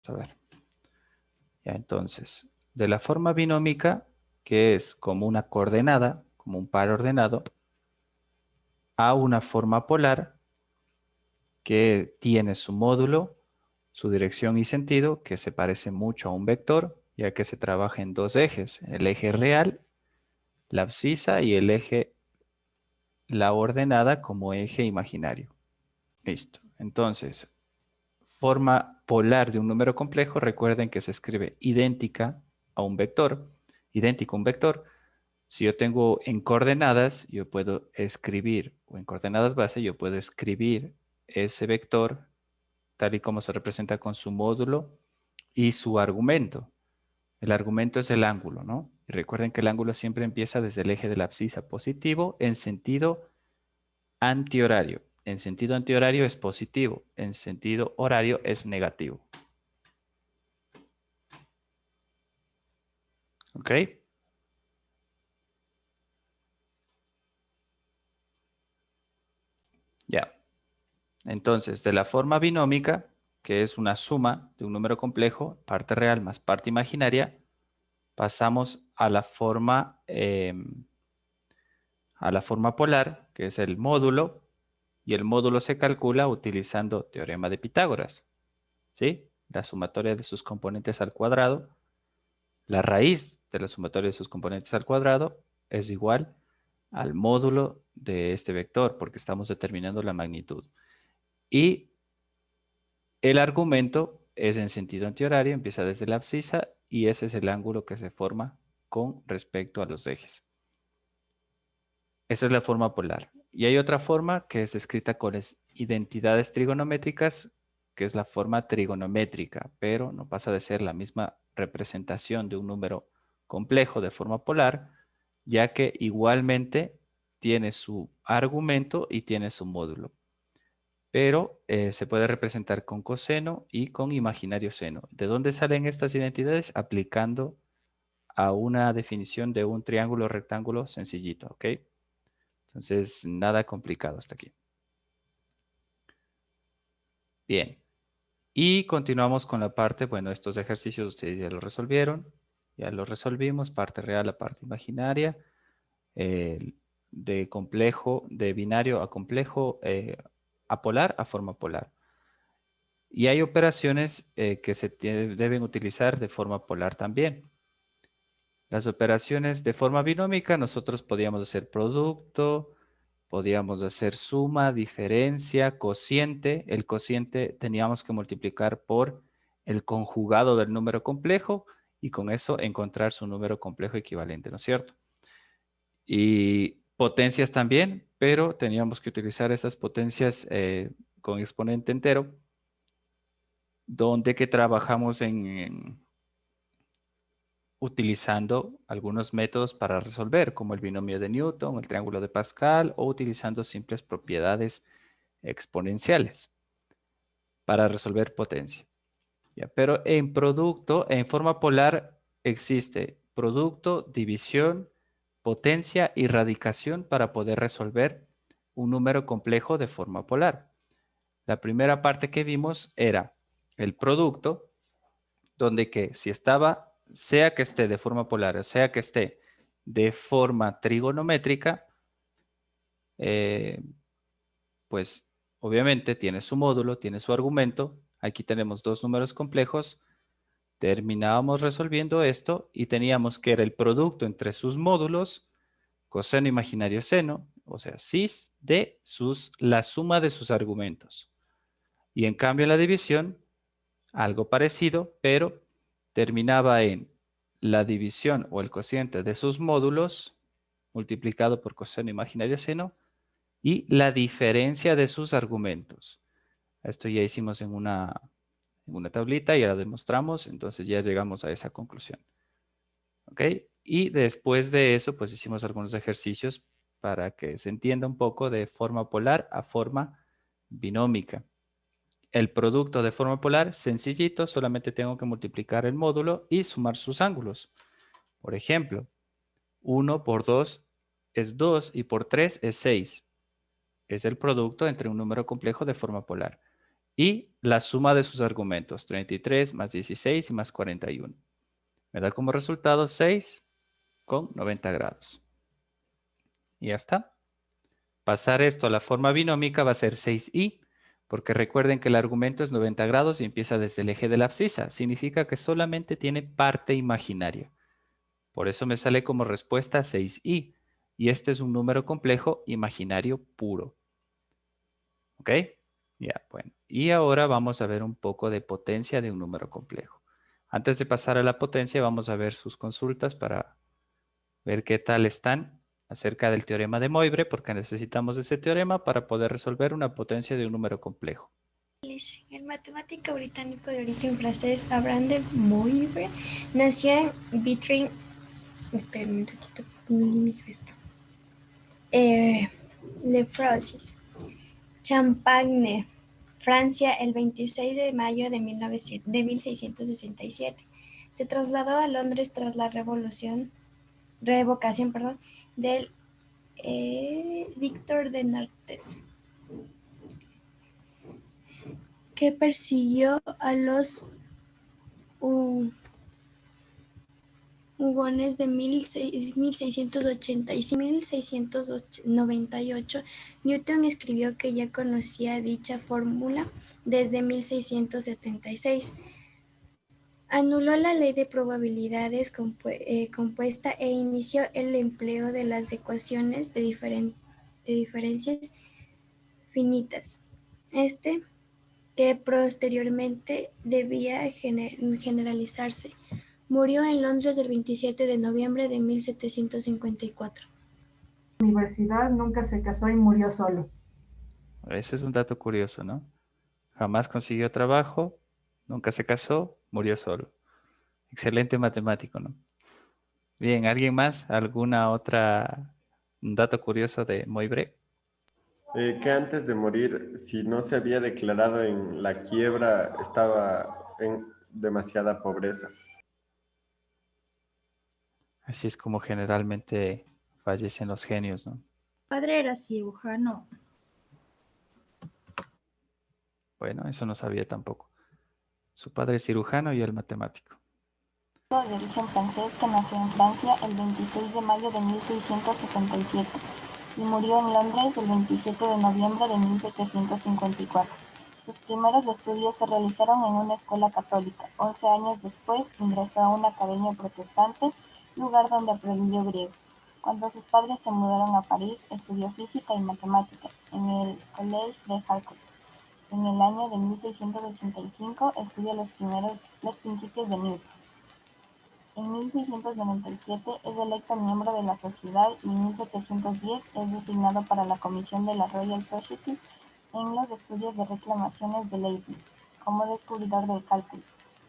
a ver. Ya, entonces, de la forma binómica, que es como una coordenada, como un par ordenado, a una forma polar, que tiene su módulo, su dirección y sentido, que se parece mucho a un vector, ya que se trabaja en dos ejes, el eje real, la abscisa, y el eje, la ordenada, como eje imaginario. Listo. Entonces, forma polar de un número complejo, recuerden que se escribe idéntica a un vector, idéntico a un vector. Si yo tengo en coordenadas, yo puedo escribir, o en coordenadas base, yo puedo escribir ese vector tal y como se representa con su módulo y su argumento. El argumento es el ángulo, ¿no? Y recuerden que el ángulo siempre empieza desde el eje de la abscisa positivo en sentido antihorario. En sentido antihorario es positivo, en sentido horario es negativo. ¿Ok? Ya. Entonces, de la forma binómica, que es una suma de un número complejo, parte real más parte imaginaria, pasamos a la forma polar, que es el módulo, y el módulo se calcula utilizando teorema de Pitágoras, ¿sí? La sumatoria de sus componentes al cuadrado, la raíz de la sumatoria de sus componentes al cuadrado es igual al módulo de este vector, porque estamos determinando la magnitud. Y el argumento es en sentido antihorario, empieza desde la abscisa, y ese es el ángulo que se forma con respecto a los ejes. Esa es la forma polar. Y hay otra forma que es escrita con identidades trigonométricas, que es la forma trigonométrica, pero no pasa de ser la misma representación de un número complejo de forma polar, ya que igualmente tiene su argumento y tiene su módulo. Pero se puede representar con coseno y con imaginario seno. ¿De dónde salen estas identidades? Aplicando a una definición de un triángulo rectángulo sencillito, ¿ok? Entonces, nada complicado hasta aquí. Bien. Y continuamos con la parte, bueno, estos ejercicios ustedes ya lo resolvieron. Ya lo resolvimos, parte real a parte imaginaria. De complejo, de binario a complejo, a polar a forma polar. Y hay operaciones que se deben utilizar de forma polar también. Las operaciones de forma binómica, nosotros podíamos hacer producto, podíamos hacer suma, diferencia, cociente. El cociente teníamos que multiplicar por el conjugado del número complejo y con eso encontrar su número complejo equivalente, ¿no es cierto? Y potencias también, pero teníamos que utilizar esas potencias con exponente entero, donde que trabajamos utilizando algunos métodos para resolver, como el binomio de Newton, el triángulo de Pascal, o utilizando simples propiedades exponenciales para resolver potencia. ¿Ya? Pero en producto, en forma polar, existe producto, división, potencia y radicación para poder resolver un número complejo de forma polar. La primera parte que vimos era el producto, donde que si estaba, sea que esté de forma polar o sea que esté de forma trigonométrica, eh, pues obviamente tiene su módulo, tiene su argumento. Aquí tenemos dos números complejos. Terminábamos resolviendo esto y teníamos que era el producto entre sus módulos, coseno imaginario seno, o sea, cis de la suma de sus argumentos. Y en cambio la división, algo parecido, pero terminaba en la división o el cociente de sus módulos multiplicado por coseno imaginario seno y la diferencia de sus argumentos. Esto ya hicimos en una tablita, ya lo demostramos, entonces ya llegamos a esa conclusión. ¿Ok? Y después de eso, pues hicimos algunos ejercicios para que se entienda un poco de forma polar a forma binómica. El producto de forma polar, sencillito, solamente tengo que multiplicar el módulo y sumar sus ángulos. Por ejemplo, 1 por 2 es 2 y por 3 es 6. Es el producto entre un número complejo de forma polar. Y la suma de sus argumentos, 33 más 16 y más 41. Me da como resultado 6 con 90 grados. Y ya está. Pasar esto a la forma binómica va a ser 6i, porque recuerden que el argumento es 90 grados y empieza desde el eje de la abscisa. Significa que solamente tiene parte imaginaria. Por eso me sale como respuesta 6i. Y este es un número complejo imaginario puro. ¿Ok? Ya, bueno. Y ahora vamos a ver un poco de potencia de un número complejo. Antes de pasar a la potencia, vamos a ver sus consultas para ver qué tal están acerca del teorema de Moivre, porque necesitamos ese teorema para poder resolver una potencia de un número complejo. El matemático británico de origen francés Abraham de Moivre nació en Vitré. Espera un ratito, minimizo esto. Le Frosis, Champagne, Francia, el 26 de mayo de 1667. Se trasladó a Londres tras la revocación del Dictador de Nantes, que persiguió a los hugones de 1685 a 1698. Newton escribió que ya conocía dicha fórmula desde 1676. Anuló la ley de probabilidades compuesta e inició el empleo de las ecuaciones de diferencias finitas. Que posteriormente debía generalizarse. Murió en Londres el 27 de noviembre de 1754. Universidad, nunca se casó y murió solo. Ese es un dato curioso, ¿no? Jamás consiguió trabajo, nunca se casó, murió solo. Excelente matemático, ¿no? Bien, ¿alguien más? ¿Alguna otra un dato curioso de Moivre? Que antes de morir, si no se había declarado en la quiebra, estaba en demasiada pobreza. Así es como generalmente fallecen los genios, ¿no? Su padre era cirujano. Bueno, eso no sabía tampoco. Su padre es cirujano y él matemático. De origen francés que nació en Francia el 26 de mayo de 1667 y murió en Londres el 27 de noviembre de 1754. Sus primeros estudios se realizaron en una escuela católica. 11 años después ingresó a una academia protestante, lugar donde aprendió griego. Cuando sus padres se mudaron a París, estudió física y matemáticas en el Collège de Harcourt. En el año de 1685 estudia los principios de Newton. En 1697 es electo miembro de la Sociedad y en 1710 es designado para la comisión de la Royal Society en los estudios de reclamaciones de Leibniz, como descubridor del cálculo.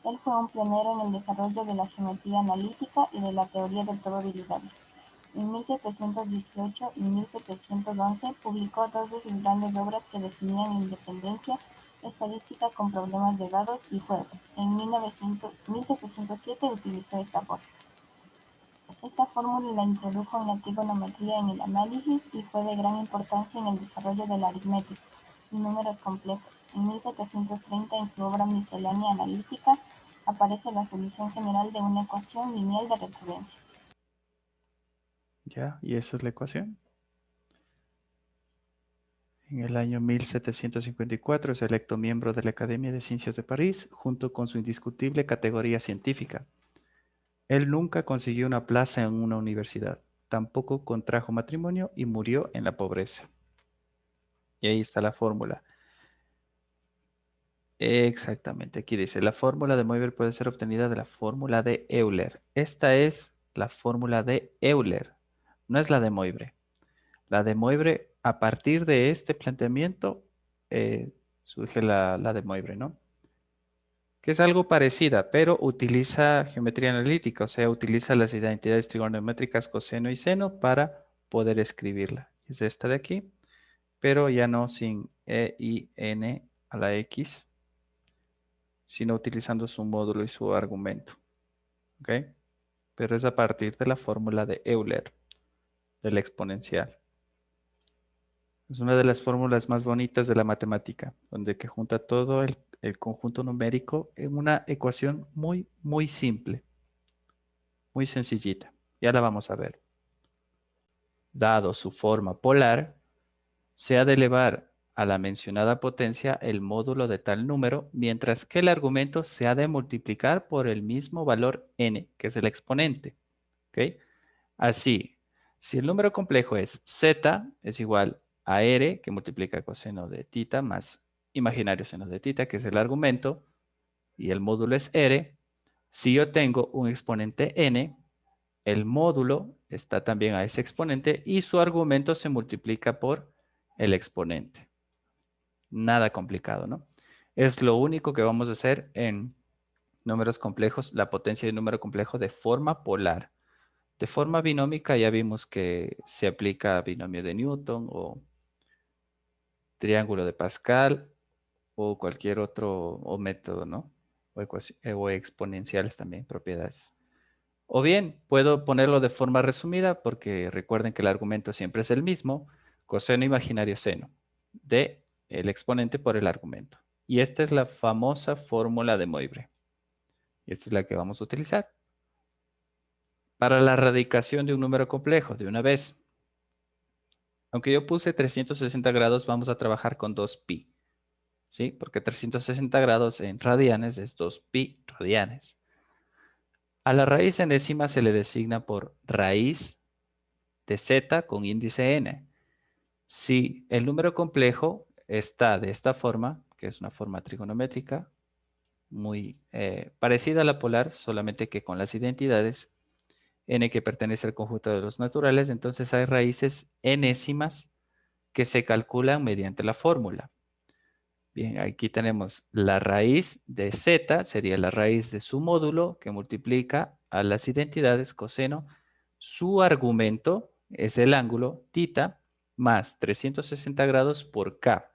Él fue un pionero en el desarrollo de la geometría analítica y de la teoría de probabilidades. En 1718 y 1711 publicó dos de sus grandes obras que definían la independencia estadística con problemas de dados y juegos. En 1707 utilizó esta fórmula. Esta fórmula la introdujo en la trigonometría en el análisis y fue de gran importancia en el desarrollo de la aritmética y números complejos. En 1730, en su obra Miscelánea analítica, aparece la solución general de una ecuación lineal de recurrencia. ¿Ya? ¿Y esa es la ecuación? En el año 1754 es electo miembro de la Academia de Ciencias de París, junto con su indiscutible categoría científica. Él nunca consiguió una plaza en una universidad, tampoco contrajo matrimonio y murió en la pobreza. Y ahí está la fórmula. Exactamente, aquí dice, la fórmula de Moivre puede ser obtenida de la fórmula de Euler. Esta es la fórmula de Euler, no es la de Moivre. La de Moivre, a partir de este planteamiento, surge la de Moivre, ¿no? Que es algo parecida, pero utiliza geometría analítica, o sea, utiliza las identidades trigonométricas coseno y seno para poder escribirla. Es esta de aquí, pero ya no sin e y n a la x, sino utilizando su módulo y su argumento. ¿Ok? Pero es a partir de la fórmula de Euler, del exponencial. Es una de las fórmulas más bonitas de la matemática, donde que junta todo el conjunto numérico en una ecuación muy, muy simple, muy sencillita. Ya la vamos a ver. Dado su forma polar, se ha de elevar a la mencionada potencia el módulo de tal número, mientras que el argumento se ha de multiplicar por el mismo valor n, que es el exponente. ¿Ok? Así, si el número complejo es z, es igual a r, que multiplica coseno de tita, más imaginario seno de tita, que es el argumento, y el módulo es r. Si yo tengo un exponente n, el módulo está también a ese exponente y su argumento se multiplica por el exponente. Nada complicado, ¿no? Es lo único que vamos a hacer en números complejos, la potencia de un número complejo de forma polar. De forma binómica ya vimos que se aplica binomio de Newton o triángulo de Pascal o cualquier otro método, ¿no? O exponenciales también, propiedades. O bien, puedo ponerlo de forma resumida porque recuerden que el argumento siempre es el mismo, coseno imaginario seno de el exponente por el argumento. Y esta es la famosa fórmula de Moivre. Y esta es la que vamos a utilizar para la radicación de un número complejo de una vez. Aunque yo puse 360 grados, vamos a trabajar con 2pi. ¿Sí? Porque 360 grados en radianes es 2pi radianes. A la raíz enésima se le designa por raíz de z con índice n. Si el número complejo está de esta forma, que es una forma trigonométrica, muy parecida a la polar, solamente que con las identidades, n que pertenece al conjunto de los naturales, entonces hay raíces enésimas que se calculan mediante la fórmula. Bien, aquí tenemos la raíz de z, sería la raíz de su módulo que multiplica a las identidades coseno. Su argumento es el ángulo θ más 360 grados por k.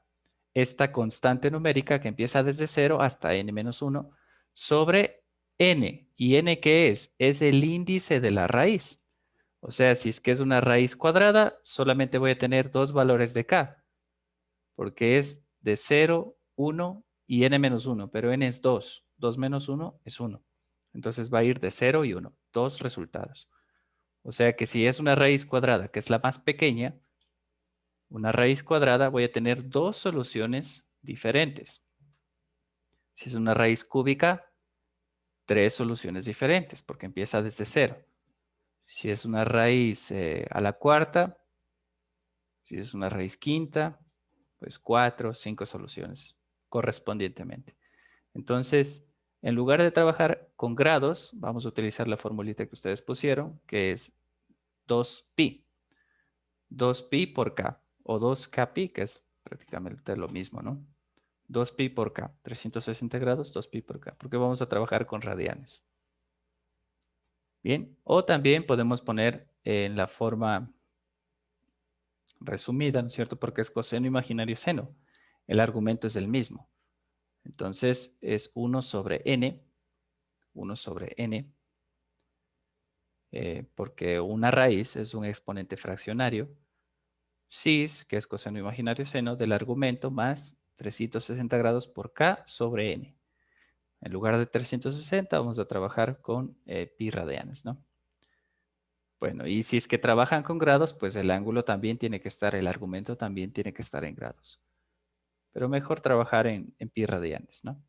Esta constante numérica que empieza desde 0 hasta n-1 sobre n. ¿Y n qué es? Es el índice de la raíz. O sea, si es que es una raíz cuadrada, solamente voy a tener dos valores de k, porque es de 0, 1 y n-1, pero n es 2. 2 menos 1 es 1. Entonces va a ir de 0 y 1, dos resultados. O sea que si es una raíz cuadrada, que es la más pequeña, una raíz cuadrada voy a tener dos soluciones diferentes. Si es una raíz cúbica, tres soluciones diferentes, porque empieza desde 0. Si es una raíz a la cuarta, si es una raíz quinta, pues 4, 5 soluciones correspondientemente. Entonces, en lugar de trabajar con grados, vamos a utilizar la formulita que ustedes pusieron, que es 2pi. 2pi por k, o 2kpi, que es prácticamente lo mismo, ¿no? 2pi por k, 360 grados, 2pi por k, porque vamos a trabajar con radianes. Bien, o también podemos poner en la forma resumida, ¿no es cierto? Porque es coseno imaginario seno. El argumento es el mismo. Entonces es 1 sobre n, 1 sobre n, porque una raíz es un exponente fraccionario, cis, que es coseno imaginario seno, del argumento más 360 grados por k sobre n. En lugar de 360 vamos a trabajar con pi radianes, ¿no? Bueno, y si es que trabajan con grados, pues el ángulo también tiene que estar, el argumento también tiene que estar en grados. Pero mejor trabajar en pi radianes, ¿no?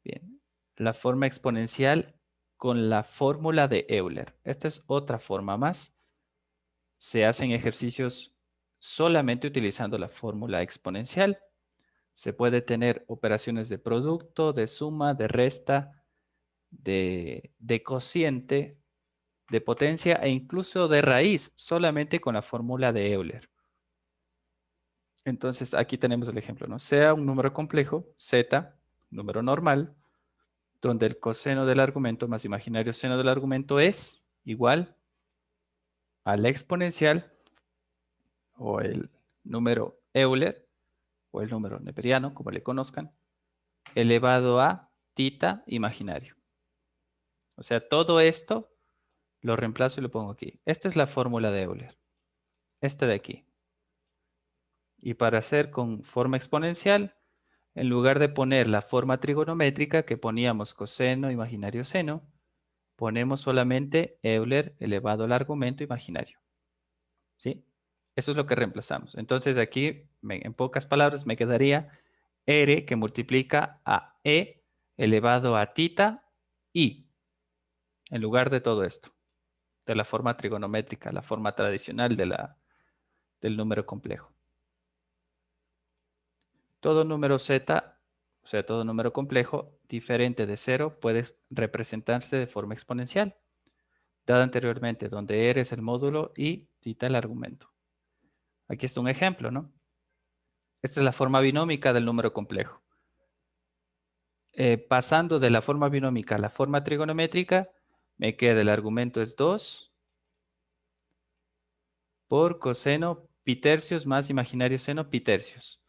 Bien, la forma exponencial con la fórmula de Euler. Esta es otra forma más. Se hacen ejercicios solamente utilizando la fórmula exponencial. Se puede tener operaciones de producto, de suma, de resta, de cociente, de potencia e incluso de raíz, solamente con la fórmula de Euler. Entonces, aquí tenemos el ejemplo, ¿no? Sea un número complejo, z, número normal, donde el coseno del argumento más imaginario seno del argumento es igual a la exponencial o el número Euler o el número neperiano, como le conozcan, elevado a θ imaginario. O sea, todo esto lo reemplazo y lo pongo aquí. Esta es la fórmula de Euler. Esta de aquí. Y para hacer con forma exponencial, En lugar de poner la forma trigonométrica que poníamos coseno imaginario seno, ponemos solamente Euler elevado al argumento imaginario. ¿Sí? Eso es lo que reemplazamos. Entonces aquí, en pocas palabras, me quedaría R que multiplica a E elevado a tita I, en lugar de todo esto, de la forma trigonométrica, la forma tradicional del número complejo. Todo número Z, o sea, todo número complejo diferente de 0 puede representarse de forma exponencial, dada anteriormente, donde R es el módulo y tita el argumento. Aquí está un ejemplo, ¿no? Esta es la forma binómica del número complejo. Pasando de la forma binómica a la forma trigonométrica, me queda el argumento es 2 por coseno pi tercios más imaginario seno pi tercios.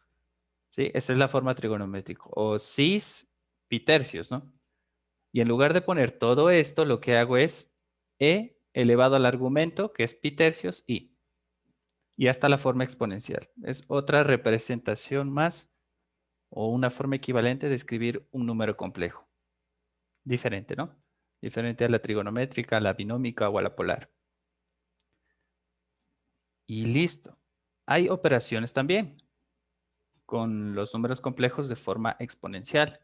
¿Sí? Esa es la forma trigonométrica. O cis pi tercios, ¿no? Y en lugar de poner todo esto, lo que hago es e elevado al argumento, que es pi tercios, i. Y hasta la forma exponencial. Es otra representación más o una forma equivalente de escribir un número complejo. Diferente, ¿no? Diferente a la trigonométrica, a la binómica o a la polar. Y listo. Hay operaciones también con los números complejos de forma exponencial.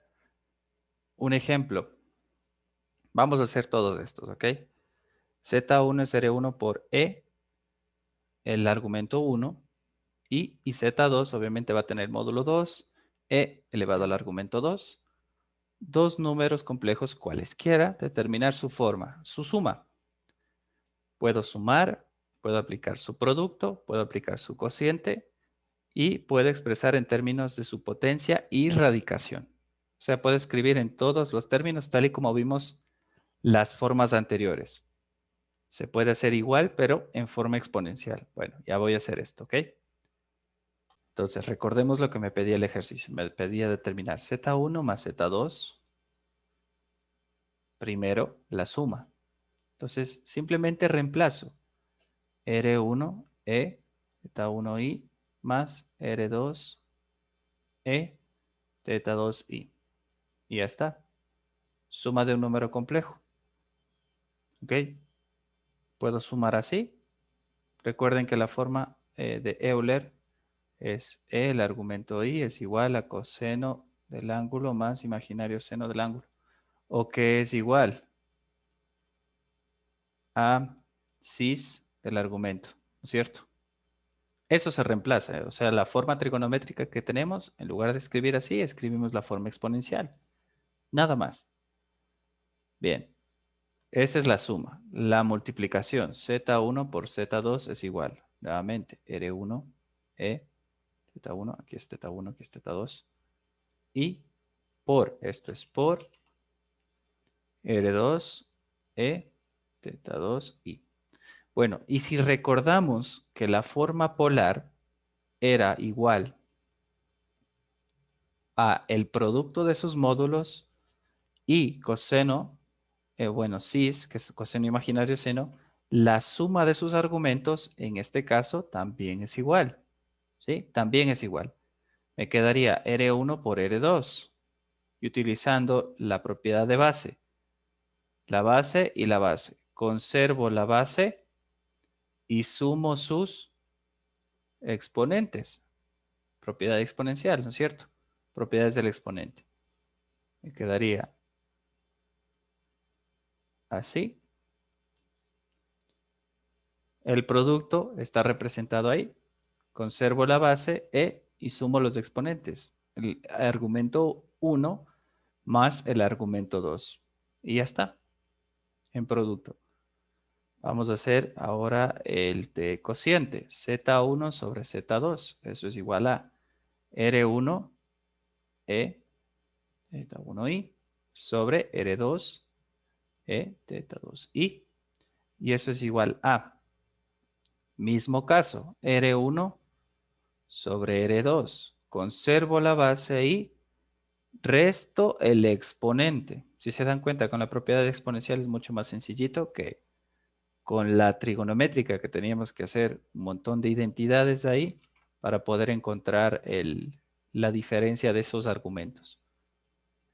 Un ejemplo. Vamos a hacer todos estos, ¿ok? Z1 es R1 por E, el argumento 1, y Z2 obviamente va a tener módulo 2, E elevado al argumento 2. Dos números complejos cualesquiera, determinar su forma, su suma. Puedo sumar, puedo aplicar su producto, puedo aplicar su cociente y puedo expresar en términos de su potencia y radicación. O sea, puedo escribir en todos los términos tal y como vimos las formas anteriores. Se puede hacer igual, pero en forma exponencial. Bueno, ya voy a hacer esto, ¿ok? Entonces, recordemos lo que me pedía el ejercicio. Me pedía determinar Z1 más Z2. Primero, la suma. Entonces, simplemente reemplazo R1, E, Z1i, más R2, E, Z2i. Y ya está. Suma de un número complejo. ¿Ok? Puedo sumar así. Recuerden que la forma de Euler es E, el argumento i es igual a coseno del ángulo más imaginario seno del ángulo. O que es igual a cis del argumento, ¿no es cierto? Eso se reemplaza, o sea, la forma trigonométrica que tenemos, en lugar de escribir así, escribimos la forma exponencial. Nada más. Bien, esa es la suma. La multiplicación, Z1 por Z2 es igual, nuevamente, R1, E, Z1, aquí es Z1, aquí es Z2, y por, esto es por R2, E, Z2, I. Bueno, y si recordamos que la forma polar era igual a el producto de sus módulos y coseno, bueno, cis, que es coseno imaginario seno, la suma de sus argumentos, en este caso, también es igual. ¿Sí? También es igual. Me quedaría R1 por R2. Y utilizando la propiedad de base. La base y la base. Conservo la base y sumo sus exponentes. Propiedad exponencial, ¿no es cierto? Propiedades del exponente. Me quedaría así. El producto está representado ahí. Conservo la base y sumo los exponentes. El argumento 1 más el argumento 2. Y ya está. En producto. Vamos a hacer ahora el de cociente. Z1 sobre Z2. Eso es igual a R1 E Z1i sobre R2 E Z2i. Y eso es igual a, mismo caso, R1 sobre R2. Conservo la base y resto el exponente. Si se dan cuenta, con la propiedad exponencial es mucho más sencillito que con la trigonométrica, que teníamos que hacer un montón de identidades ahí para poder encontrar la diferencia de esos argumentos.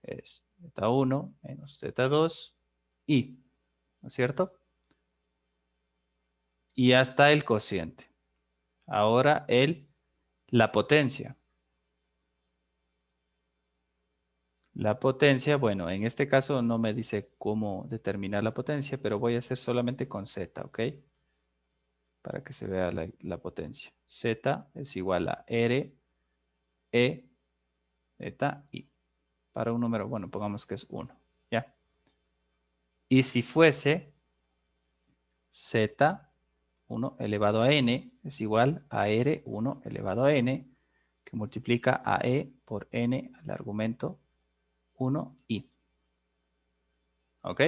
Es Z1 menos Z2 y, ¿no es cierto? Y hasta el cociente. Ahora la potencia. La potencia, bueno, en este caso no me dice cómo determinar la potencia, pero voy a hacer solamente con Z, ¿ok? Para que se vea la potencia. Z es igual a R, E, Z, I. Para un número, bueno, pongamos que es 1, ¿ya? Y si fuese Z1 elevado a N es igual a R1 elevado a N, que multiplica a E por N al argumento 1i. ¿Ok?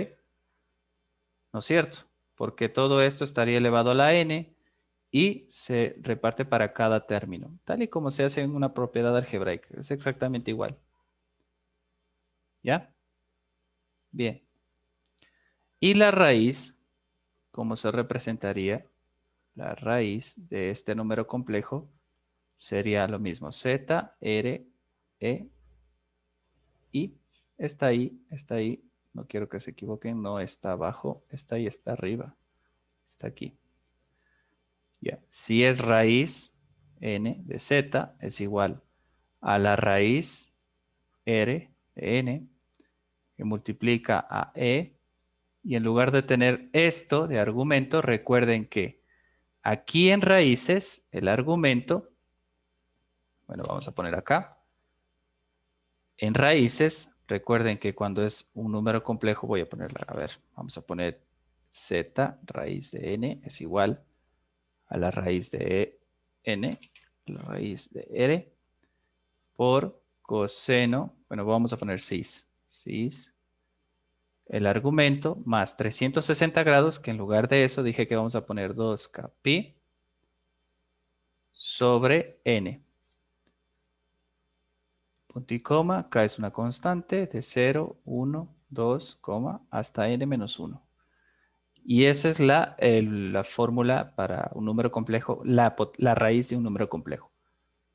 ¿No es cierto? Porque todo esto estaría elevado a la n y se reparte para cada término, tal y como se hace en una propiedad algebraica. Es exactamente igual. ¿Ya? Bien. Y la raíz, ¿cómo se representaría? La raíz de este número complejo sería lo mismo. Z, R, E, I. Está ahí. No quiero que se equivoquen. No está abajo. Está ahí, está arriba. Está aquí. Ya. Si es raíz n de z es igual a la raíz r de n que multiplica a e, y en lugar de tener esto de argumento, recuerden que aquí en raíces el argumento, bueno, vamos a poner acá, en raíces, recuerden que cuando es un número complejo, voy a ponerla, a ver, vamos a poner z raíz de n es igual a la raíz de n, la raíz de r, por coseno, bueno, vamos a poner cis, el argumento más 360 grados, que en lugar de eso dije que vamos a poner 2k pi sobre n. Punto y coma, k es una constante de 0, 1, 2, hasta n menos 1. Y esa es la fórmula para un número complejo, la raíz de un número complejo.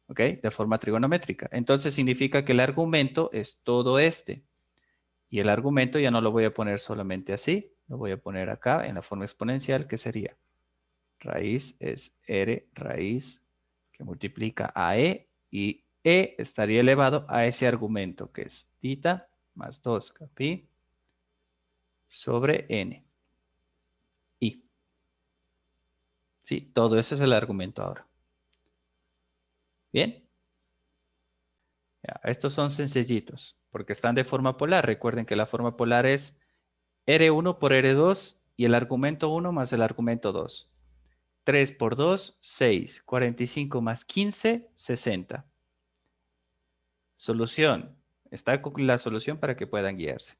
¿Ok? De forma trigonométrica. Entonces significa que el argumento es todo este. Y el argumento ya no lo voy a poner solamente así. Lo voy a poner acá en la forma exponencial, que sería raíz es r raíz que multiplica a e. Y e estaría elevado a ese argumento, que es tita más 2k pi sobre n. Y. Sí, todo eso es el argumento ahora. ¿Bien? Ya, estos son sencillitos, porque están de forma polar. Recuerden que la forma polar es R1 por R2 y el argumento 1 más el argumento 2. 3 por 2, 6. 45 más 15, 60. Solución. Está con la solución para que puedan guiarse.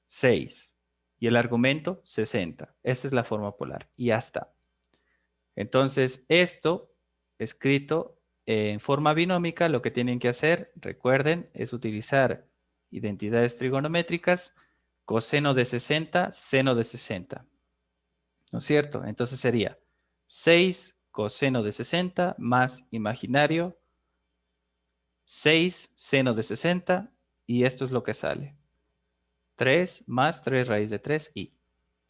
6. Y el argumento, 60. Esta es la forma polar. Y ya está. Entonces, esto escrito en forma binómica, lo que tienen que hacer, recuerden, es utilizar identidades trigonométricas, coseno de 60, seno de 60. ¿No es cierto? Entonces sería 6 coseno de 60 más imaginario 6 seno de 60 y esto es lo que sale. 3 más 3 raíz de 3 y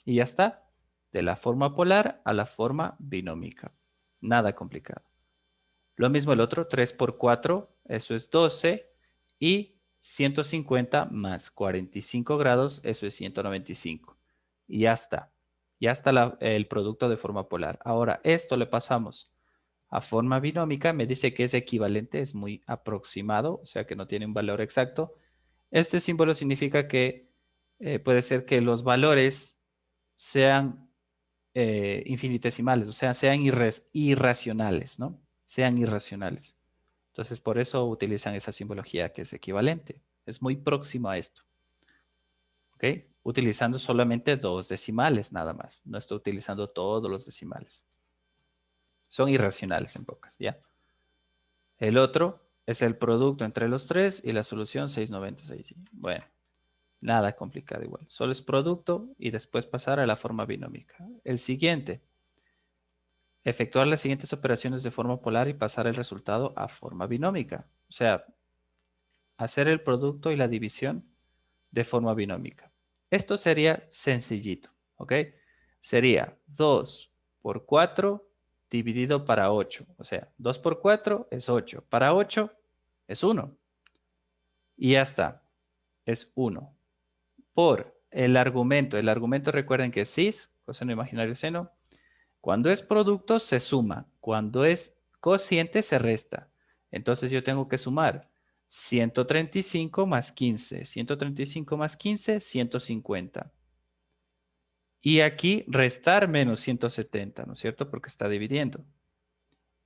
ya está. De la forma polar a la forma binómica. Nada complicado. Lo mismo el otro, 3 por 4, eso es 12 y 150 más 45 grados, eso es 195. Y ya está. Ya está el producto de forma polar. Ahora, esto le pasamos a forma binómica. Me dice que es equivalente, es muy aproximado, o sea que no tiene un valor exacto. Este símbolo significa que puede ser que los valores sean infinitesimales, o sea, sean irracionales, ¿no? Sean irracionales. Entonces, por eso utilizan esa simbología que es equivalente. Es muy próximo a esto. ¿Ok? Utilizando solamente 2 decimales nada más. No estoy utilizando todos los decimales. Son irracionales en pocas, ¿ya? El otro es el producto entre los tres y la solución 696. Bueno, nada complicado igual. Solo es producto y después pasar a la forma binómica. El siguiente. efectuar las siguientes operaciones de forma polar y pasar el resultado a forma binómica. O sea, hacer el producto y la división de forma binómica. Esto sería sencillito, ¿ok? Sería 2 por 4 dividido para 8. O sea, 2 por 4 es 8. Para 8 es 1. Y ya está. Es 1. Por el argumento. El argumento recuerden que es cis, coseno imaginario seno. Cuando es producto se suma. Cuando es cociente se resta. Entonces yo tengo que sumar 135 más 15. 135 más 15, 150. Y aquí restar menos 170, ¿no es cierto? Porque está dividiendo.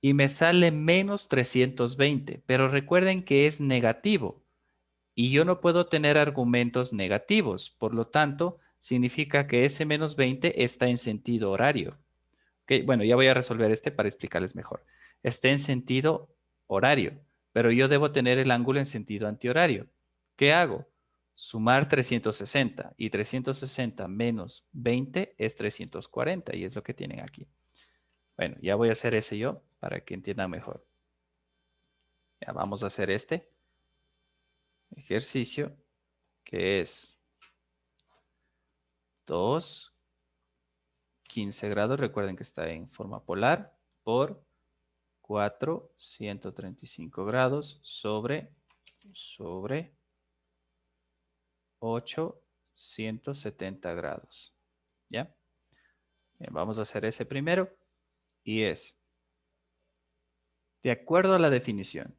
Y me sale menos 320. Pero recuerden que es negativo. Y yo no puedo tener argumentos negativos. Por lo tanto, significa que ese menos 20 está en sentido horario. Ok, bueno, ya voy a resolver este para explicarles mejor. Está en sentido horario, pero yo debo tener el ángulo en sentido antihorario. ¿Qué hago? Sumar 360 y 360 menos 20 es 340 y es lo que tienen aquí. Bueno, ya voy a hacer ese yo para que entiendan mejor. Ya vamos a hacer este ejercicio que es 2, 15 grados. Recuerden que está en forma polar por 4, 135 grados sobre 8, 170 grados. ¿Ya? Bien, vamos a hacer ese primero y es de acuerdo a la definición.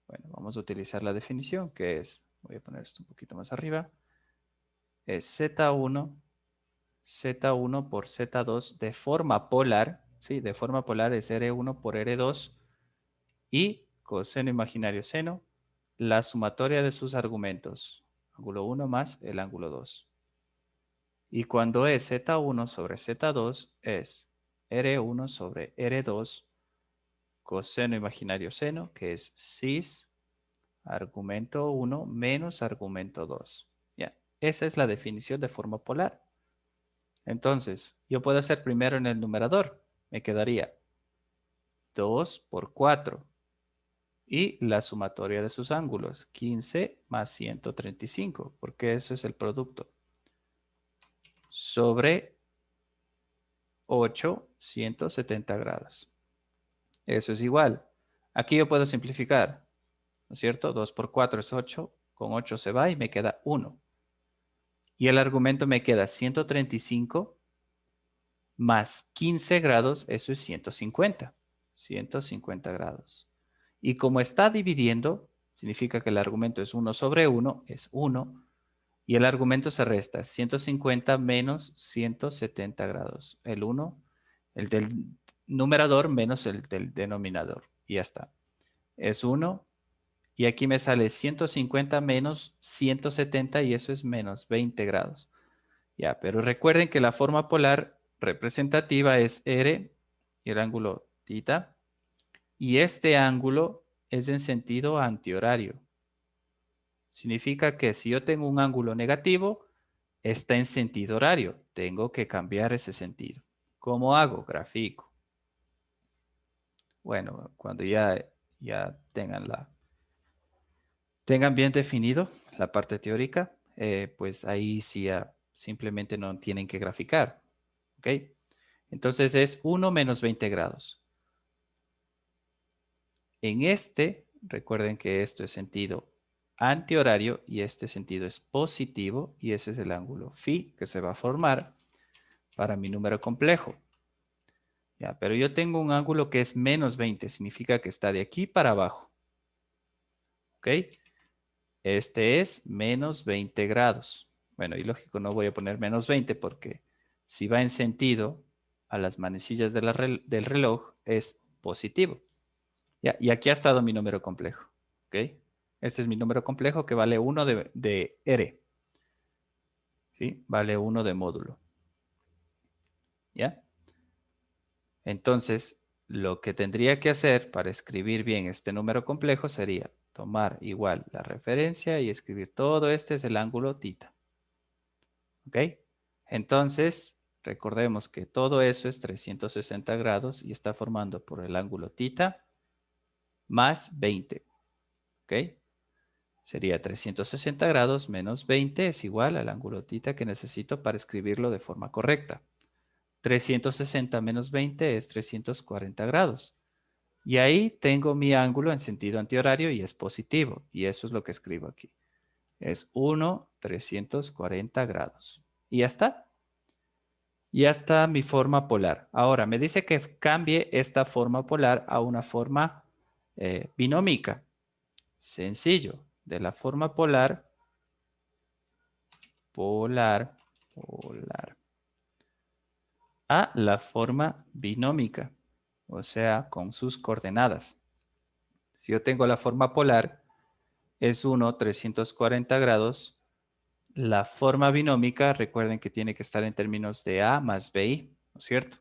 Bueno, vamos a utilizar la definición que es, voy a poner esto un poquito más arriba, es Z1 por Z2 de forma polar, ¿sí? De forma polar es R1 por R2 y coseno imaginario seno, la sumatoria de sus argumentos, ángulo 1 más el ángulo 2. Y cuando es Z1 sobre Z2 es R1 sobre R2 coseno imaginario seno, que es cis, argumento 1 menos argumento 2. Ya, esa es la definición de forma polar. Entonces, yo puedo hacer primero en el numerador. Me quedaría 2 por 4. Y la sumatoria de sus ángulos, 15 más 135, porque eso es el producto. Sobre 8, 170 grados. Eso es igual. Aquí yo puedo simplificar, ¿no es cierto? 2 por 4 es 8, con 8 se va y me queda 1. Y el argumento me queda 135 más 15 grados, eso es 150. 150 grados. Y como está dividiendo, significa que el argumento es 1 sobre 1, es 1. Y el argumento se resta, 150 menos 170 grados. El 1, el del numerador menos el del denominador. Y ya está. Es 1. Y aquí me sale 150 menos 170 y eso es menos 20 grados. Ya, pero recuerden que la forma polar representativa es R y el ángulo θ. Y este ángulo es en sentido antihorario. Significa que si yo tengo un ángulo negativo, está en sentido horario. Tengo que cambiar ese sentido. ¿Cómo hago? Grafico. Bueno, cuando ya tengan bien definido la parte teórica, pues ahí sí simplemente no tienen que graficar. ¿Ok? Entonces es 1 menos 20 grados. En este, recuerden que esto es sentido antihorario y este sentido es positivo y ese es el ángulo phi que se va a formar para mi número complejo. Ya, pero yo tengo un ángulo que es menos 20, significa que está de aquí para abajo. ¿Ok? Este es menos 20 grados. Bueno, y lógico, no voy a poner menos 20 porque si va en sentido a las manecillas del reloj es positivo. Ya, y aquí ha estado mi número complejo. ¿Ok? Este es mi número complejo que vale 1 de R. ¿Sí? Vale 1 de módulo. ¿Ya? Entonces, lo que tendría que hacer para escribir bien este número complejo sería tomar igual la referencia y escribir todo este es el ángulo θ. ¿Ok? Entonces, Recordemos que todo eso es 360 grados y está formando por el ángulo θ más 20. ¿Ok? Sería 360 grados menos 20 es igual al ángulo θ que necesito para escribirlo de forma correcta. 360 menos 20 es 340 grados. Y ahí tengo mi ángulo en sentido antihorario y es positivo. Y eso es lo que escribo aquí. Es 340 grados. Y ya está. Ya está mi forma polar. Ahora, me dice que cambie esta forma polar a una forma binómica. Sencillo. De la forma polar, a la forma binómica. O sea, con sus coordenadas. Si yo tengo la forma polar, es 340 grados. La forma binómica, recuerden que tiene que estar en términos de A más BI, ¿no es cierto?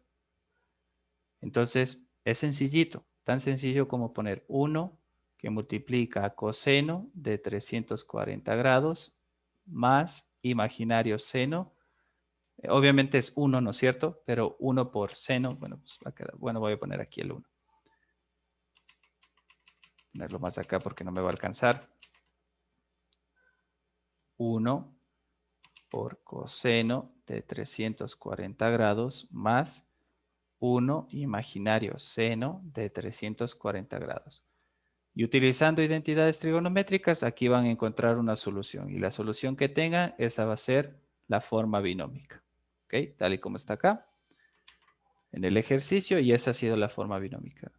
Entonces, es sencillito, tan sencillo como poner 1 que multiplica coseno de 340 grados más imaginario seno. Obviamente es 1, ¿no es cierto? Pero 1 por seno, bueno, pues va a quedar, bueno, voy a poner aquí el 1. Ponerlo más acá porque no me va a alcanzar. 1 por coseno de 340 grados más 1 imaginario seno de 340 grados. Y utilizando identidades trigonométricas, aquí van a encontrar una solución. Y la solución que tengan, esa va a ser la forma binómica. ¿Ok? Tal y como está acá en el ejercicio, y esa ha sido la forma binómica.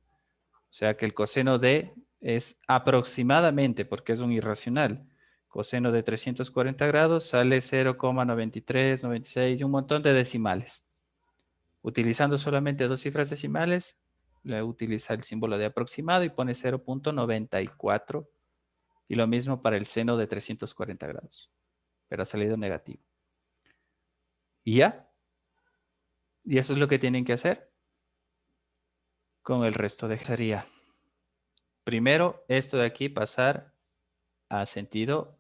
O sea que el coseno de es aproximadamente, porque es un irracional, coseno de 340 grados sale 0,93, 96 y un montón de decimales. Utilizando solamente dos cifras decimales, le utiliza el símbolo de aproximado y pone 0,94 y lo mismo para el seno de 340 grados, pero ha salido negativo. Y ya, y eso es lo que tienen que hacer con el resto de sería. Primero, esto de aquí pasar a sentido,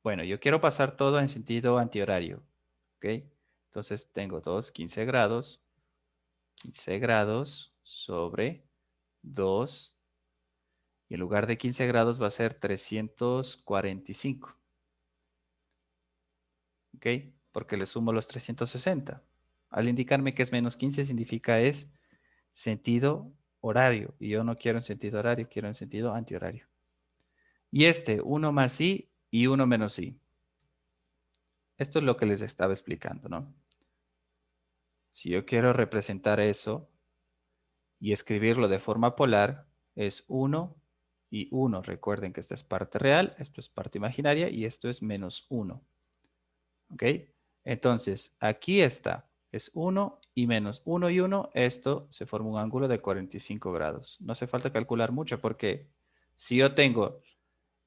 bueno, yo quiero pasar todo en sentido antihorario, ¿ok? Entonces tengo 15 grados sobre 2, y en lugar de 15 grados va a ser 345, ¿ok? Porque le sumo los 360. Al indicarme que es menos 15 significa es sentido horario, y yo no quiero en sentido horario, quiero en sentido antihorario. Y 1 más i y 1 menos i. Esto es lo que les estaba explicando, ¿no? Si yo quiero representar eso y escribirlo de forma polar, es 1 y 1. Recuerden que esta es parte real, esto es parte imaginaria y esto es menos 1. ¿Ok? Entonces, aquí está. Es 1 y menos 1 y 1. Esto se forma un ángulo de 45 grados. No hace falta calcular mucho porque si yo tengo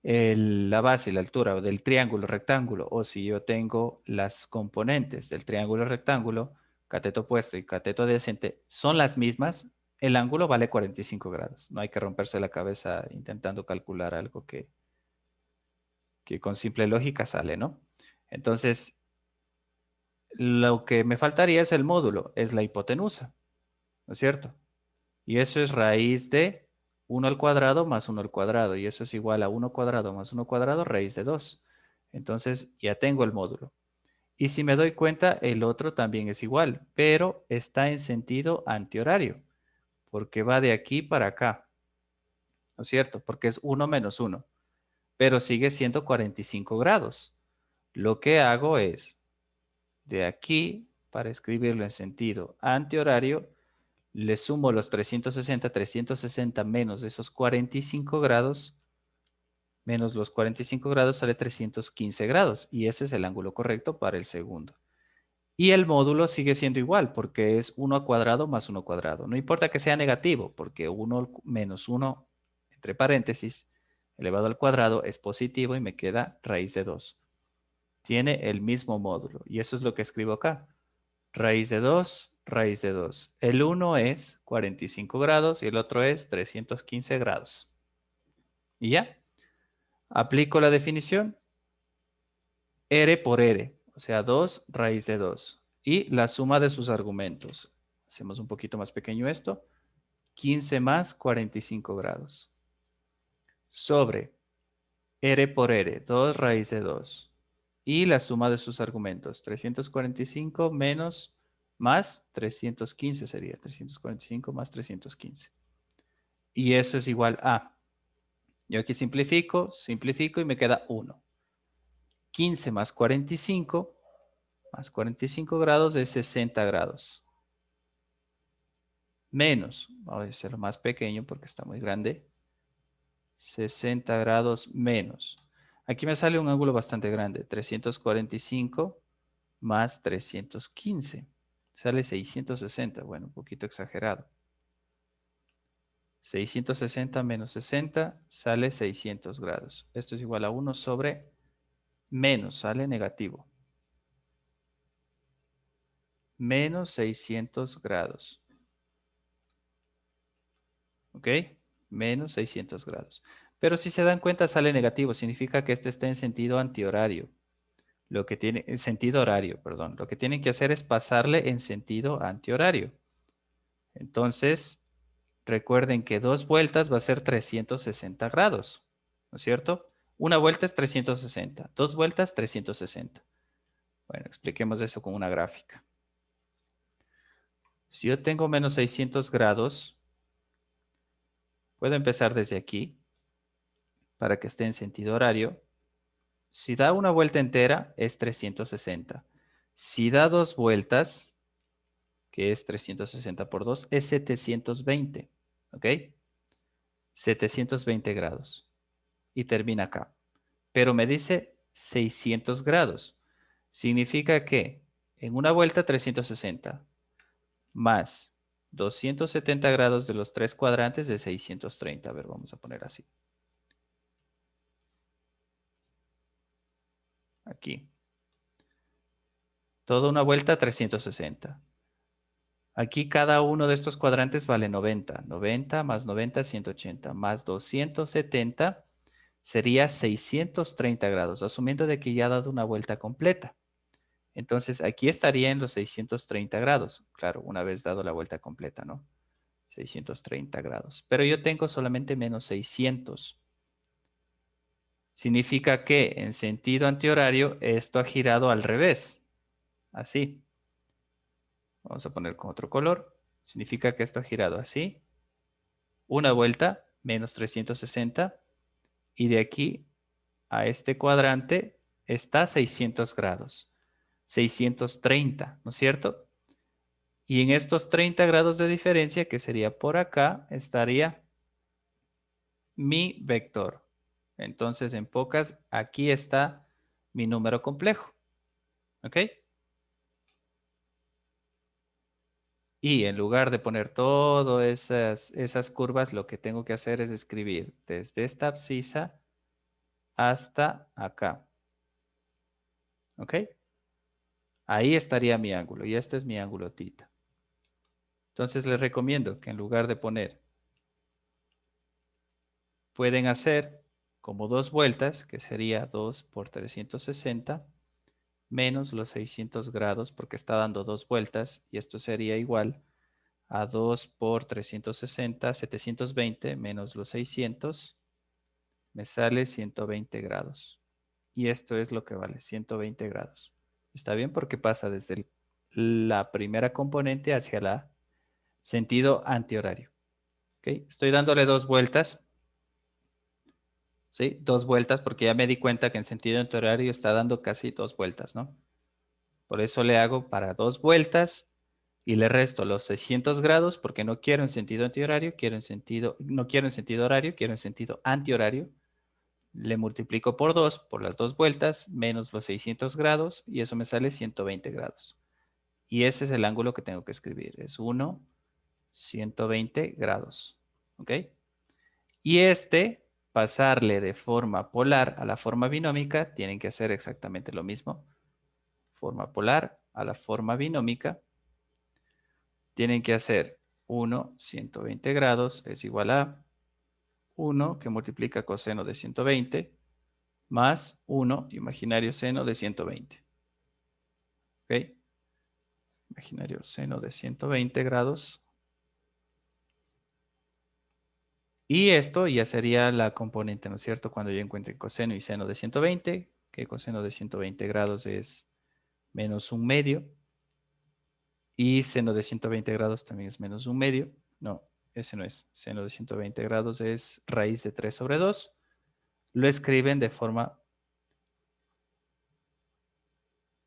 la base y la altura del triángulo rectángulo, o si yo tengo las componentes del triángulo rectángulo, cateto opuesto y cateto adyacente, son las mismas, el ángulo vale 45 grados. No hay que romperse la cabeza intentando calcular algo que con simple lógica sale, ¿no? Entonces, lo que me faltaría es el módulo, es la hipotenusa, ¿no es cierto? Y eso es raíz de 1 al cuadrado más 1 al cuadrado. Y eso es igual a 1 cuadrado más 1 cuadrado raíz de 2. Entonces ya tengo el módulo. Y si me doy cuenta, el otro también es igual, pero está en sentido antihorario, porque va de aquí para acá, ¿no es cierto? Porque es 1 menos 1, pero sigue siendo 45 grados. Lo que hago es, de aquí, para escribirlo en sentido antihorario, le sumo los 360 menos esos 45 grados, menos los 45 grados sale 315 grados, y ese es el ángulo correcto para el segundo. Y el módulo sigue siendo igual, porque es 1 al cuadrado más 1 al cuadrado. No importa que sea negativo, porque 1 menos 1, entre paréntesis, elevado al cuadrado es positivo y me queda raíz de 2. Tiene el mismo módulo, y eso es lo que escribo acá. Raíz de 2, raíz de 2. El uno es 45 grados y el otro es 315 grados. Y ya. Aplico la definición. R por R. O sea, 2 raíz de 2. Y la suma de sus argumentos. Hacemos un poquito más pequeño esto. 15 más 45 grados. Sobre R por R, 2 raíz de 2. Y la suma de sus argumentos. 345 menos más 315 sería. 345 más 315. Y eso es igual a. Yo aquí simplifico y me queda 1. 15 más 45 grados es 60 grados. Menos, vamos a hacerlo más pequeño porque está muy grande. 60 grados menos. Aquí me sale un ángulo bastante grande. 345 más 315. Sale 660. Bueno, un poquito exagerado. 660 menos 60 sale 600 grados. Esto es igual a 1 sobre menos, sale negativo. Menos 600 grados. ¿Ok? Menos 600 grados. Pero si se dan cuenta sale negativo. Significa que este está en sentido antihorario. En sentido horario, perdón. Lo que tienen que hacer es pasarle en sentido antihorario. Entonces, recuerden que 2 vueltas va a ser 360 grados. ¿No es cierto? Una vuelta es 360. 2 vueltas, 360. Bueno, expliquemos eso con una gráfica. Si yo tengo menos 600 grados, puedo empezar desde aquí para que esté en sentido horario. Si da una vuelta entera, es 360. Si da 2 vueltas, que es 360 por 2, es 720. ¿Ok? 720 grados. Y termina acá. Pero me dice 600 grados. Significa que en una vuelta 360 más 270 grados de los 3 cuadrantes de 630. A ver, vamos a poner así. Aquí. Toda una vuelta 360. Aquí cada uno de estos cuadrantes vale 90. 90 más 90, 180. Más 270 sería 630 grados, asumiendo de que ya ha dado una vuelta completa. Entonces, aquí estaría en los 630 grados. Claro, una vez dado la vuelta completa, ¿no? 630 grados. Pero yo tengo solamente menos 600. Significa que en sentido antihorario esto ha girado al revés. Así. Vamos a poner con otro color. Significa que esto ha girado así. Una vuelta, menos 360. Y de aquí a este cuadrante está 600 grados. 630, ¿no es cierto? Y en estos 30 grados de diferencia, que sería por acá, estaría mi vector. Entonces, en pocas, aquí está mi número complejo. ¿Ok? Y en lugar de poner todas esas curvas, lo que tengo que hacer es escribir desde esta abscisa hasta acá. ¿Ok? Ahí estaría mi ángulo y este es mi ángulo θ. Entonces les recomiendo que en lugar de poner, pueden hacer como 2 vueltas, que sería 2 por 360, menos los 600 grados, porque está dando 2 vueltas, y esto sería igual a 2 por 360, 720, menos los 600, me sale 120 grados. Y esto es lo que vale, 120 grados. ¿Está bien? Porque pasa desde la primera componente hacia la sentido antihorario. ¿Okay? Estoy dándole 2 vueltas. ¿Sí? 2 vueltas porque ya me di cuenta que en sentido antihorario está dando casi 2 vueltas, ¿no? Por eso le hago para 2 vueltas y le resto los 600 grados porque no quiero en sentido antihorario, no quiero en sentido horario, quiero en sentido antihorario. Le multiplico por 2 por las 2 vueltas menos los 600 grados y eso me sale 120 grados. Y ese es el ángulo que tengo que escribir. Es 1, 120 grados. ¿Ok? Y pasarle de forma polar a la forma binómica, tienen que hacer exactamente lo mismo. Forma polar a la forma binómica. Tienen que hacer 1, 120 grados es igual a 1 que multiplica coseno de 120 más 1 imaginario seno de 120. ¿Ok? Imaginario seno de 120 grados. Y esto ya sería la componente, ¿no es cierto? Cuando yo encuentre coseno y seno de 120, que coseno de 120 grados es menos un medio. Y seno de 120 grados también es menos un medio. No, ese no es. Seno de 120 grados es raíz de 3 sobre 2. Lo escriben de forma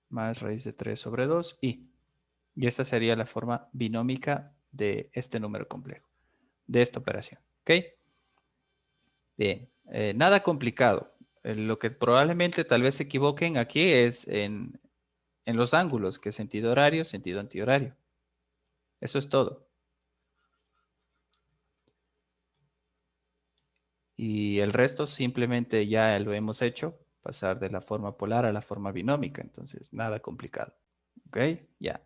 más raíz de 3 sobre 2 y esta sería la forma binómica de este número complejo, de esta operación. ¿Ok? Bien, nada complicado. Lo que probablemente tal vez se equivoquen aquí es en los ángulos, que es sentido horario, sentido antihorario. Eso es todo. Y el resto simplemente ya lo hemos hecho, pasar de la forma polar a la forma binómica, entonces nada complicado. ¿Ok? Ya.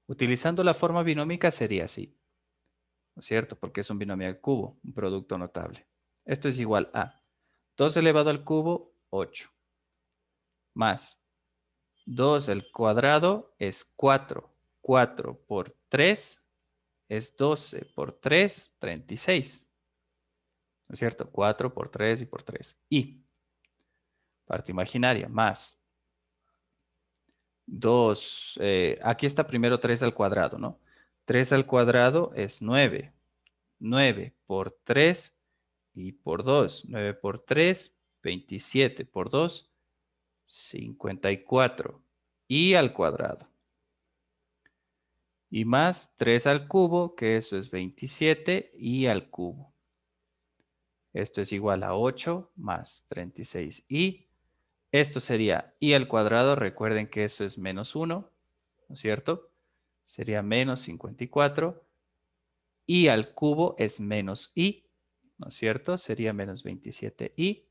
Utilizando la forma binómica sería así, ¿no es cierto? Porque es un binomio al cubo, un producto notable. Esto es igual a 2 elevado al cubo, 8, más 2 al cuadrado es 4. 4 por 3 es 12 por 3, 36. ¿No es cierto? 4 por 3 y por 3. Y parte imaginaria más 2. Aquí está primero 3 al cuadrado, ¿no? 3 al cuadrado es 9. 9 por 3 y por 2. 9 por 3, 27 por 2, 54. Y al cuadrado. Y más 3 al cubo, que eso es 27, y al cubo. Esto es igual a 8 más 36. Y esto sería i al cuadrado. Recuerden que eso es menos 1, ¿no es cierto? Sería menos 54. I al cubo es menos i, ¿no es cierto? Sería menos 27i.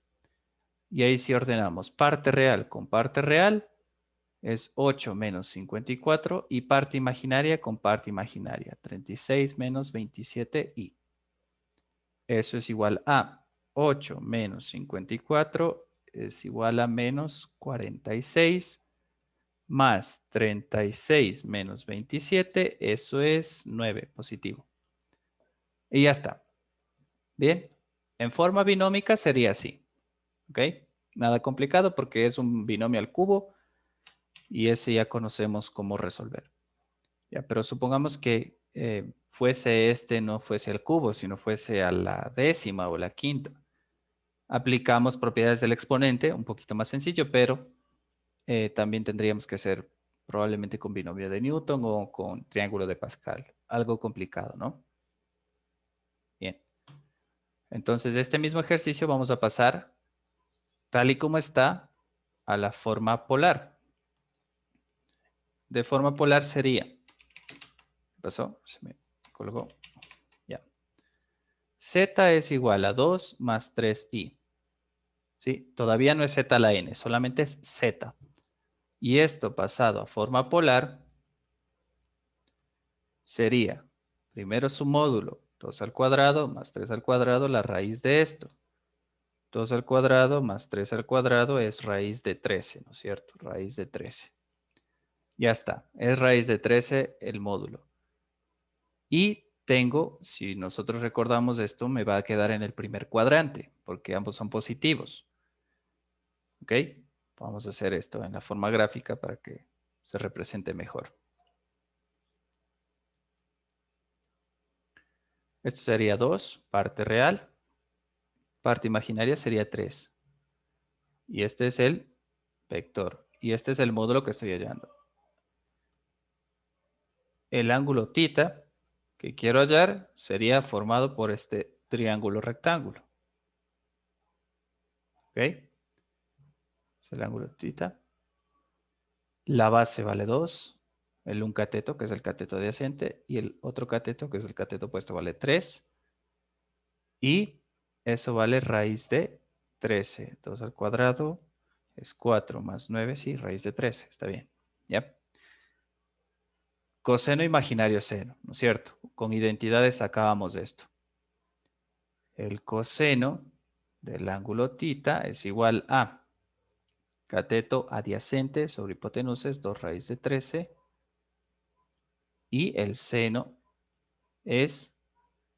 Y ahí si ordenamos parte real con parte real, es 8 menos 54 y parte imaginaria con parte imaginaria, 36 menos 27i. Eso es igual a 8 menos 54 es igual a menos 46 más 36 menos 27, eso es 9 positivo. Y ya está. Bien, en forma binómica sería así. ¿Ok? Nada complicado porque es un binomio al cubo y ese ya conocemos cómo resolver. Ya, pero supongamos que fuese no fuese al cubo, sino fuese a la décima o la quinta. Aplicamos propiedades del exponente, un poquito más sencillo, pero también tendríamos que hacer probablemente con binomio de Newton o con triángulo de Pascal. Algo complicado, ¿no? Bien. Entonces, de este mismo ejercicio vamos a pasar, tal y como está, a la forma polar. De forma polar sería, ¿qué pasó? Se me colgó. Ya. Z es igual a 2 más 3i. ¿Sí? Todavía no es z a la n, solamente es z. Y esto pasado a forma polar sería, primero su módulo, 2 al cuadrado más 3 al cuadrado, la raíz de esto. 2 al cuadrado más 3 al cuadrado es raíz de 13, ¿no es cierto? Raíz de 13. Ya está, es raíz de 13 el módulo. Y tengo, si nosotros recordamos esto, me va a quedar en el primer cuadrante, porque ambos son positivos. ¿Ok? Vamos a hacer esto en la forma gráfica para que se represente mejor. Esto sería 2, parte real. Parte imaginaria sería 3. Y este es el vector. Y este es el módulo que estoy hallando. El ángulo θ que quiero hallar sería formado por este triángulo rectángulo. ¿Ok? Es el ángulo θ. La base vale 2. Un cateto, que es el cateto adyacente, y el otro cateto, que es el cateto opuesto, vale 3. Y eso vale raíz de 13. 2 al cuadrado es 4 más 9, sí, raíz de 13. Está bien. ¿Ya? Coseno imaginario seno, ¿no es cierto? Con identidades sacábamos esto. El coseno del ángulo θ es igual a cateto adyacente sobre hipotenusa es 2 raíz de 13. Y el seno es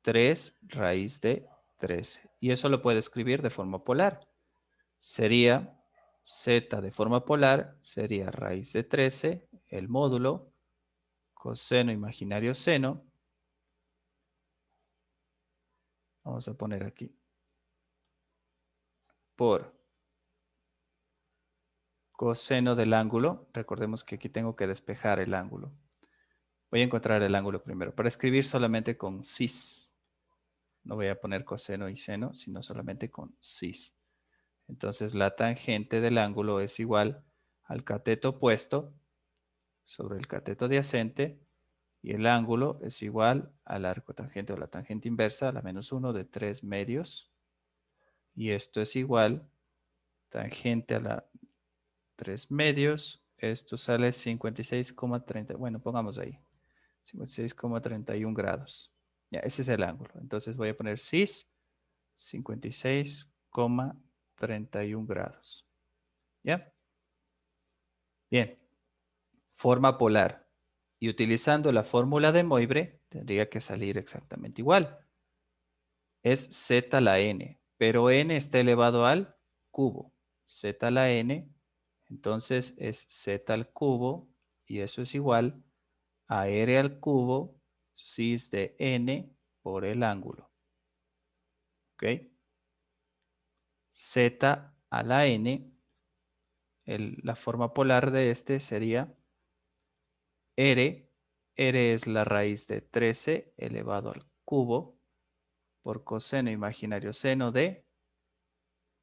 3 raíz de 13. Y eso lo puedo escribir de forma polar. Sería z de forma polar, sería raíz de 13, el módulo, coseno imaginario seno. Vamos a poner aquí. Por coseno del ángulo. Recordemos que aquí tengo que despejar el ángulo. Voy a encontrar el ángulo primero. Para escribir solamente con cis. No voy a poner coseno y seno, sino solamente con cis. Entonces la tangente del ángulo es igual al cateto opuesto sobre el cateto adyacente y el ángulo es igual al arco tangente o la tangente inversa, la menos 1 de 3 medios. Y esto es igual tangente a la 3 medios. Esto sale 56,30. Bueno, pongamos ahí. 56,31 grados. Ya, ese es el ángulo. Entonces voy a poner cis 56,31 grados. ¿Ya? Bien. Forma polar. Y utilizando la fórmula de Moivre, tendría que salir exactamente igual. Es z a la n, pero n está elevado al cubo. Z a la n, entonces es z al cubo, y eso es igual a r al cubo cis de n por el ángulo. ¿Ok? Z a la n, la forma polar de este sería r es la raíz de 13 elevado al cubo por coseno imaginario seno de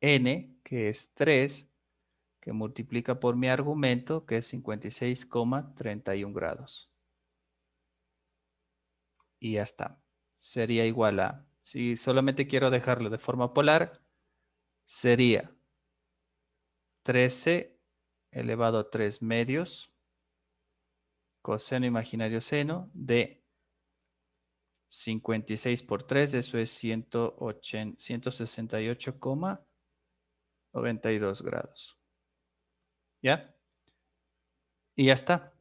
n, que es 3, que multiplica por mi argumento, que es 56,31 grados. Y ya está. Sería igual a, si solamente quiero dejarlo de forma polar, sería 13 elevado a 3 medios coseno imaginario seno de 56 por 3, eso es 168,92 grados. ¿Ya? Y ya está.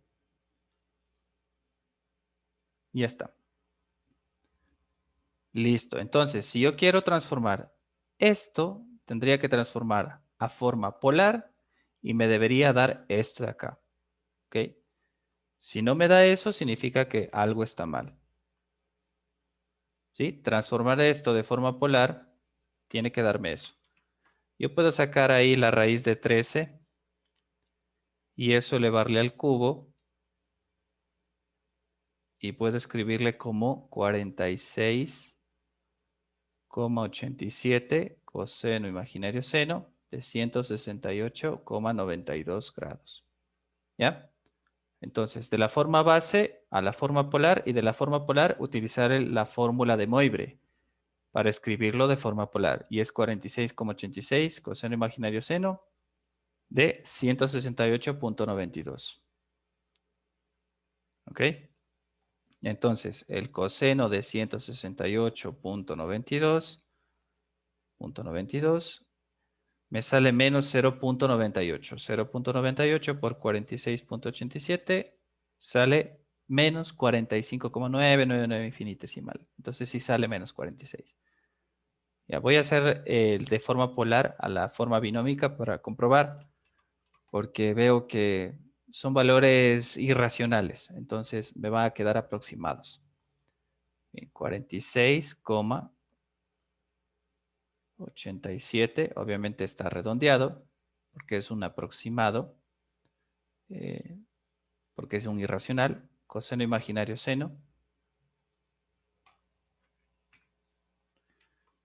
Ya está. Listo. Entonces, si yo quiero transformar esto, tendría que transformar a forma polar y me debería dar esto de acá. ¿Ok? Si no me da eso, significa que algo está mal. ¿Sí? Transformar esto de forma polar tiene que darme eso. Yo puedo sacar ahí la raíz de 13 y eso elevarle al cubo y puedo escribirle como 46,87 coseno imaginario seno de 168,92 grados. ¿Ya? Entonces, de la forma base a la forma polar y de la forma polar utilizar la fórmula de Moivre para escribirlo de forma polar. Y es 46,86 coseno imaginario seno de 168,92. ¿Ok? Entonces, el coseno de 168,92 me sale menos 0,98. 0,98 por 46,87 sale menos 45,999 infinitesimal. Entonces sí sale menos 46. Ya voy a hacer de forma polar a la forma binómica para comprobar, porque veo que son valores irracionales, entonces me van a quedar aproximados. 46,87, obviamente está redondeado, porque es un aproximado, porque es un irracional, coseno imaginario seno,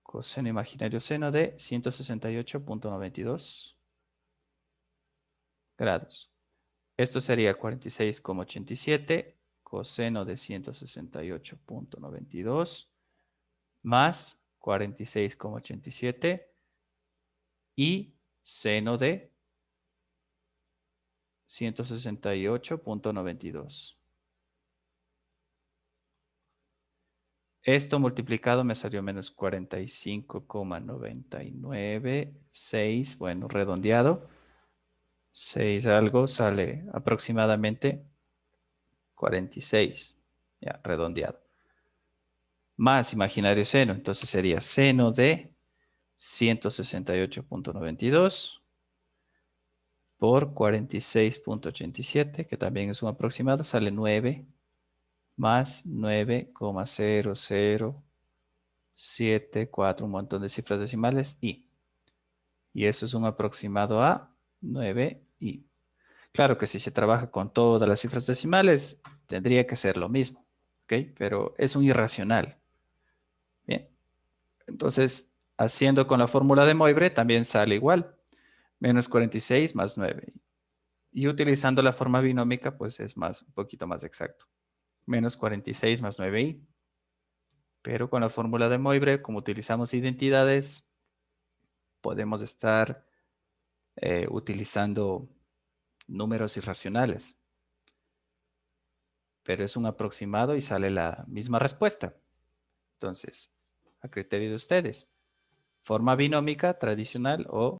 coseno imaginario seno de 168,92 grados. Esto sería 46,87 coseno de 168,92 más 46,87 y seno de 168,92. Esto multiplicado me salió menos 45,996, bueno, redondeado, 6 algo sale aproximadamente 46, ya, redondeado. Más imaginario seno, entonces sería seno de 168.92 por 46.87, que también es un aproximado, sale 9 más 9,0074, un montón de cifras decimales, y eso es un aproximado a 9i. Claro que si se trabaja con todas las cifras decimales, tendría que ser lo mismo, ¿ok? Pero es un irracional. Bien, entonces, haciendo con la fórmula de Moivre, también sale igual, menos 46 más 9. Y utilizando la forma binómica, pues es un poquito más exacto. Menos 46 más 9i. Pero con la fórmula de Moivre, como utilizamos identidades, podemos estar utilizando números irracionales. Pero es un aproximado y sale la misma respuesta. Entonces, a criterio de ustedes, forma binómica tradicional o